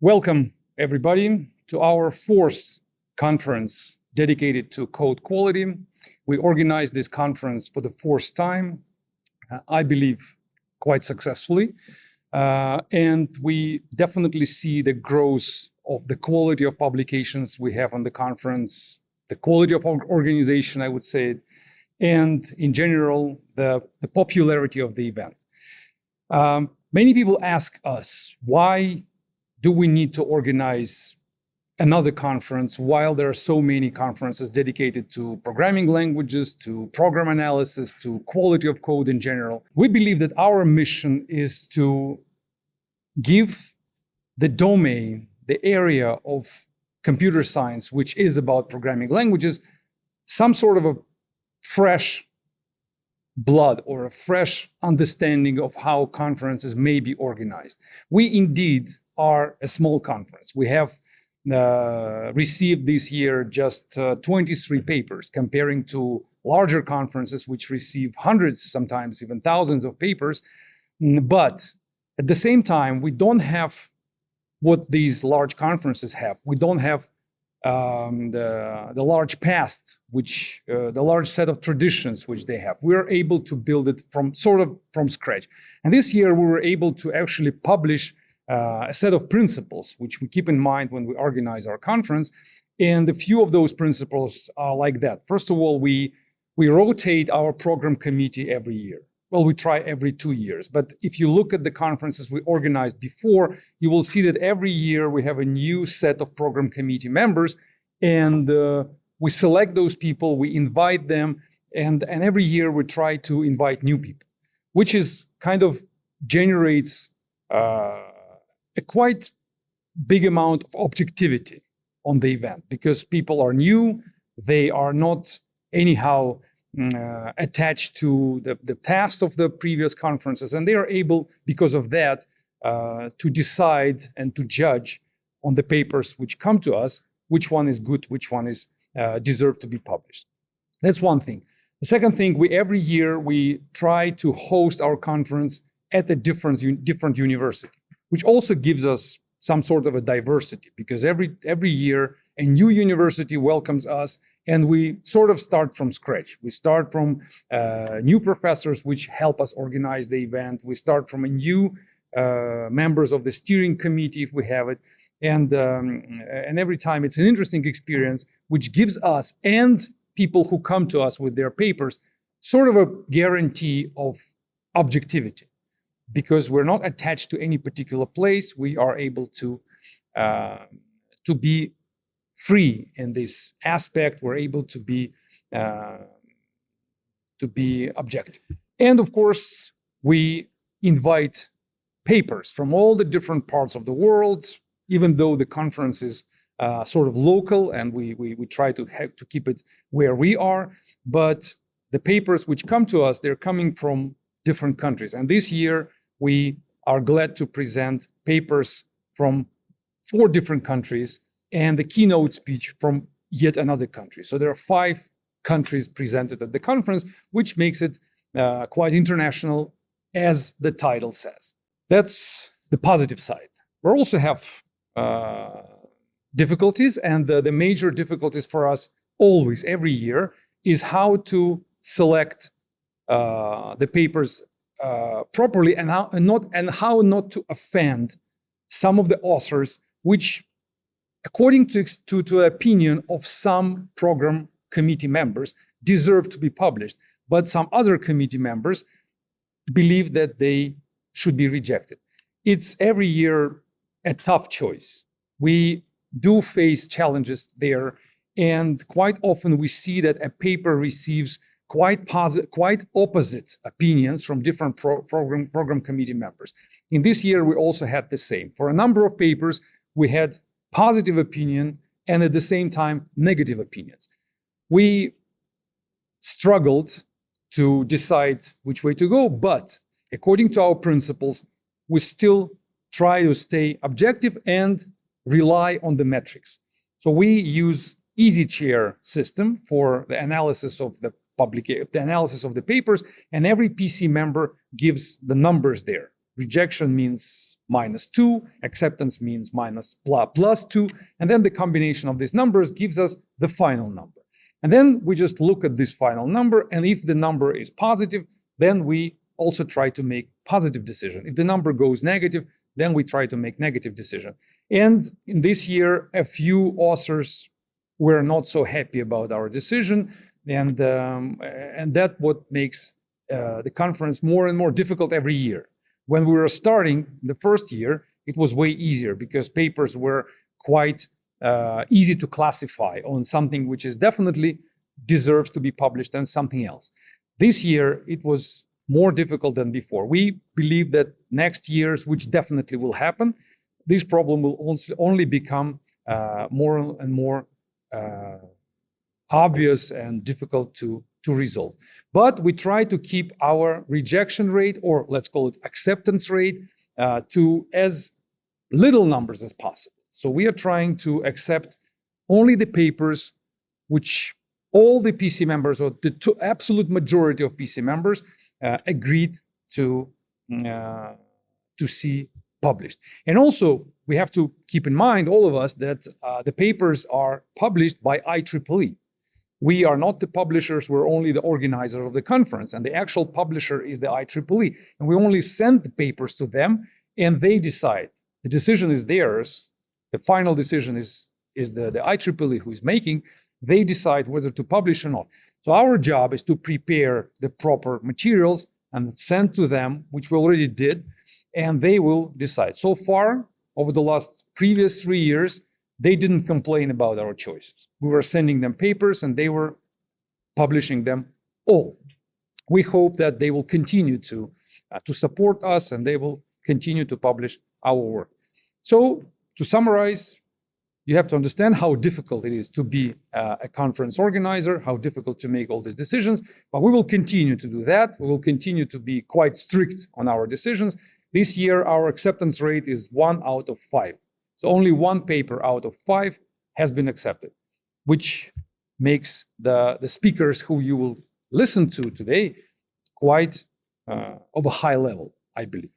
Welcome, everybody, to our fourth conference dedicated to code quality. We organized this conference for the fourth time, I believe quite successfully. And we definitely see the growth of the quality of publications we have on the conference, the quality of our organization, I would say, and in general, the popularity of the event. Many people ask us, why do we need to organize another conference while there are so many conferences dedicated to programming languages, to program analysis, to quality of code in general? We believe that our mission is to give the domain, the area of computer science, which is about programming languages, some sort of a fresh blood or a fresh understanding of how conferences may be organized. We indeed are a small conference. We have received this year just 23 papers, comparing to larger conferences which receive hundreds, sometimes even thousands of papers. But at the same time, we don't have what these large conferences have. We don't have the large past, which the large set of traditions which they have. We are able to build it from scratch. And this year we were able to actually publish a set of principles which we keep in mind when we organize our conference. And a few of those principles are like that. First of all, we rotate our program committee every year. Well, we try every 2 years. But if you look at the conferences we organized before, you will see that every year we have a new set of program committee members, and we select those people, we invite them, and every year we try to invite new people, which is kind of generates a quite big amount of objectivity on the event, because people are new, they are not anyhow attached to the past of the previous conferences, and they are able, because of that, to decide and to judge on the papers which come to us, which one is good, which one is deserved to be published. That's one thing. The second thing, every year we try to host our conference at a different university, which also gives us some sort of a diversity, because every year a new university welcomes us, and we sort of start from scratch. We start from new professors which help us organize the event. We start from a new members of the steering committee if we have it, and every time it's an interesting experience which gives us and people who come to us with their papers sort of a guarantee of objectivity, because we're not attached to any particular place. We are able to be free in this aspect. We're able to be objective. And of course, we invite papers from all the different parts of the world, even though the conference is sort of local, and we try to keep it where we are. But the papers which come to us, they're coming from different countries. And this year, we are glad to present papers from 4 different countries and the keynote speech from yet another country. So there are 5 countries presented at the conference, which makes it quite international, as the title says. That's the positive side. We also have difficulties, and the major difficulties for us always, every year, is how to select the papers properly, and how not to offend some of the authors, which, according to opinion of some program committee members, deserve to be published, but some other committee members believe that they should be rejected. It's every year a tough choice. We do face challenges there, and quite often we see that a paper receives quite opposite opinions from different program committee members. In this year, we also had the same. For a number of papers, we had positive opinion and at the same time negative opinions. We struggled to decide which way to go, but according to our principles, we still try to stay objective and rely on the metrics. So we use EasyChair system for the analysis of the analysis of the papers, and every PC member gives the numbers there. Rejection means -2, acceptance means +2, and then the combination of these numbers gives us the final number. And then we just look at this final number, and if the number is positive, then we also try to make positive decision. If the number goes negative, then we try to make negative decision. And in this year, a few authors were not so happy about our decision, and that what makes the conference more and more difficult every year. When we were starting the first year, it was way easier because papers were quite easy to classify on something which is definitely deserves to be published and something else. This year, it was more difficult than before. We believe that next years, which definitely will happen, this problem will also only become more and more obvious and difficult to resolve. But we try to keep our rejection rate, or let's call it acceptance rate, to as little numbers as possible. So we are trying to accept only the papers which all the PC members, or the absolute majority of PC members, agreed to see published. And also, we have to keep in mind, all of us, that the papers are published by IEEE. We are not the publishers, we're only the organizer of the conference, and the actual publisher is the IEEE. And we only send the papers to them, and they decide. The decision is theirs. The final decision is the IEEE who is making. They decide whether to publish or not. So our job is to prepare the proper materials and send to them, which we already did, and they will decide. So far, over the previous 3 years, they didn't complain about our choices. We were sending them papers and they were publishing them all. We hope that they will continue to support us and they will continue to publish our work. So to summarize, you have to understand how difficult it is to be a conference organizer, how difficult to make all these decisions, but we will continue to do that. We will continue to be quite strict on our decisions. This year, our acceptance rate is 1 out of 5. So only 1 paper out of 5 has been accepted, which makes the speakers who you will listen to today quite of a high level, I believe.